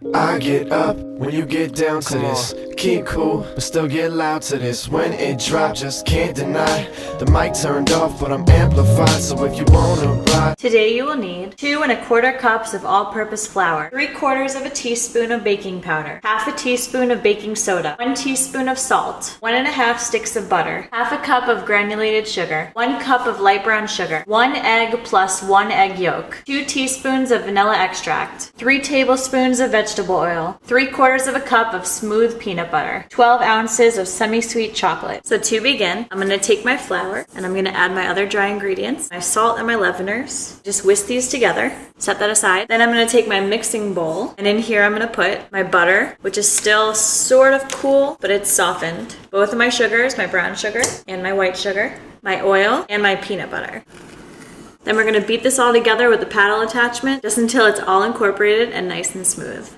I get up when you get down to this. Keep cool, but still get loud to this. When it drops, just can't deny. The mic turned off, but I'm amplified. So if you wanna ride. Today you will need 2 1/4 cups of all-purpose flour, 3/4 of a teaspoon of baking powder, half a teaspoon of baking soda, 1 teaspoon of salt, 1 1/2 sticks of butter, half a cup of granulated sugar, 1 cup of light brown sugar, 1 egg plus 1 egg yolk, 2 teaspoons of vanilla extract, 3 tablespoons of vegetable oil, 3/4 of a cup of smooth peanut butter, 12 ounces of semi-sweet chocolate. So to begin, I'm going to take my flour and I'm going to add my other dry ingredients, my salt and my leaveners. Just whisk these together, set that aside. Then I'm going to take my mixing bowl and in here I'm going to put my butter, which is still sort of cool, but it's softened. Both of my sugars, my brown sugar and my white sugar, my oil and my peanut butter. Then we're going to beat this all together with the paddle attachment just until it's all incorporated and nice and smooth.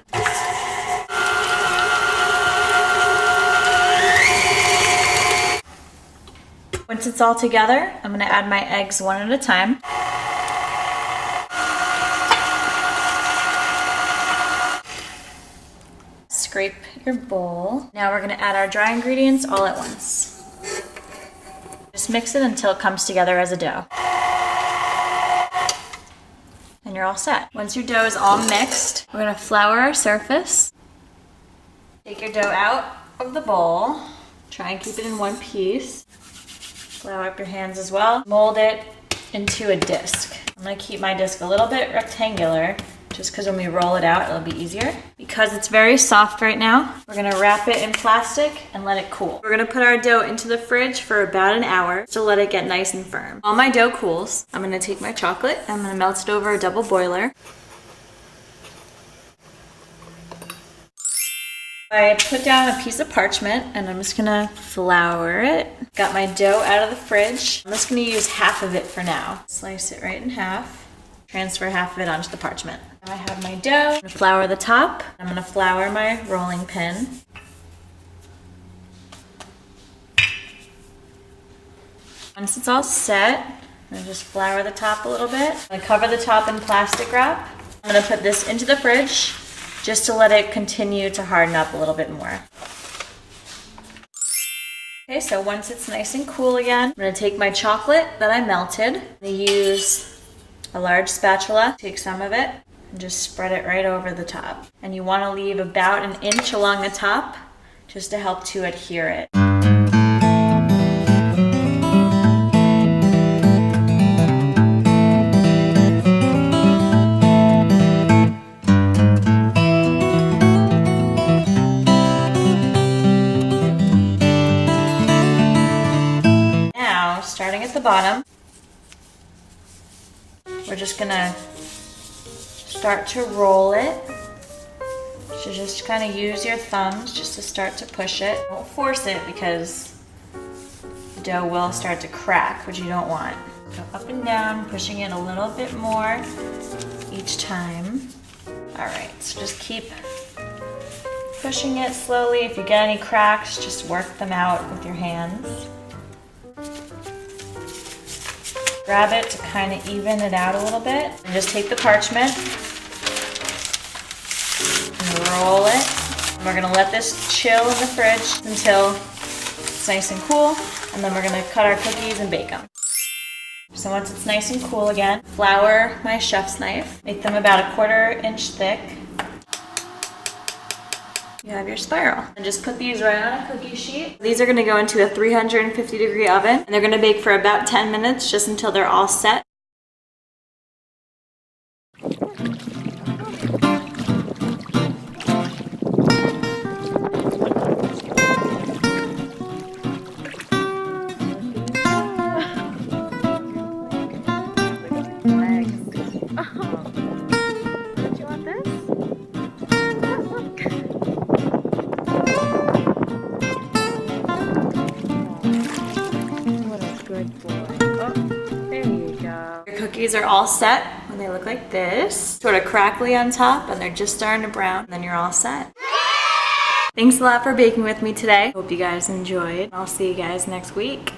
Once it's all together, I'm going to add my eggs one at a time. Scrape your bowl. Now we're going to add our dry ingredients all at once. Just mix it until it comes together as a dough. And you're all set. Once your dough is all mixed, we're going to flour our surface. Take your dough out of the bowl. Try and keep it in one piece. Flour up your hands as well. Mold it into a disc. I'm going to keep my disc a little bit rectangular just because when we roll it out it'll be easier. Because it's very soft right now, we're going to wrap it in plastic and let it cool. We're going to put our dough into the fridge for about an hour to let it get nice and firm. While my dough cools, I'm going to take my chocolate and I'm going to melt it over a double boiler. I put down a piece of parchment and I'm just gonna flour it. Got my dough out of the fridge. I'm just gonna use half of it for now. Slice it right in half. Transfer half of it onto the parchment. Now I have my dough. I'm gonna flour the top. I'm gonna flour my rolling pin. Once it's all set, I'm gonna just flour the top a little bit. I'm gonna cover the top in plastic wrap. I'm gonna put this into the fridge just to let it continue to harden up a little bit more. Okay, so once it's nice and cool again, I'm gonna take my chocolate that I melted. I'm gonna use a large spatula, take some of it, and just spread it right over the top. And you wanna leave about an inch along the top just to help to adhere it. Starting at the bottom, we're just gonna start to roll it. So just kind of use your thumbs just to start to push it. Don't force it because the dough will start to crack, which you don't want. Go up and down, pushing it a little bit more each time. All right, so just keep pushing it slowly. If you get any cracks, just work them out with your hands. Grab it to kind of even it out a little bit. And just take the parchment and roll it. And we're gonna let this chill in the fridge until it's nice and cool. And then we're gonna cut our cookies and bake them. So once it's nice and cool again, flour my chef's knife. Make them about a 1/4 inch thick. You have your spiral. And just put these right on a cookie sheet. These are gonna go into a 350-degree oven, and they're gonna bake for about 10 minutes just until they're all set. Cookies are all set when they look like this. Sort of crackly on top and they're just starting to brown. And then you're all set. Thanks a lot for baking with me today. Hope you guys enjoyed. I'll see you guys next week.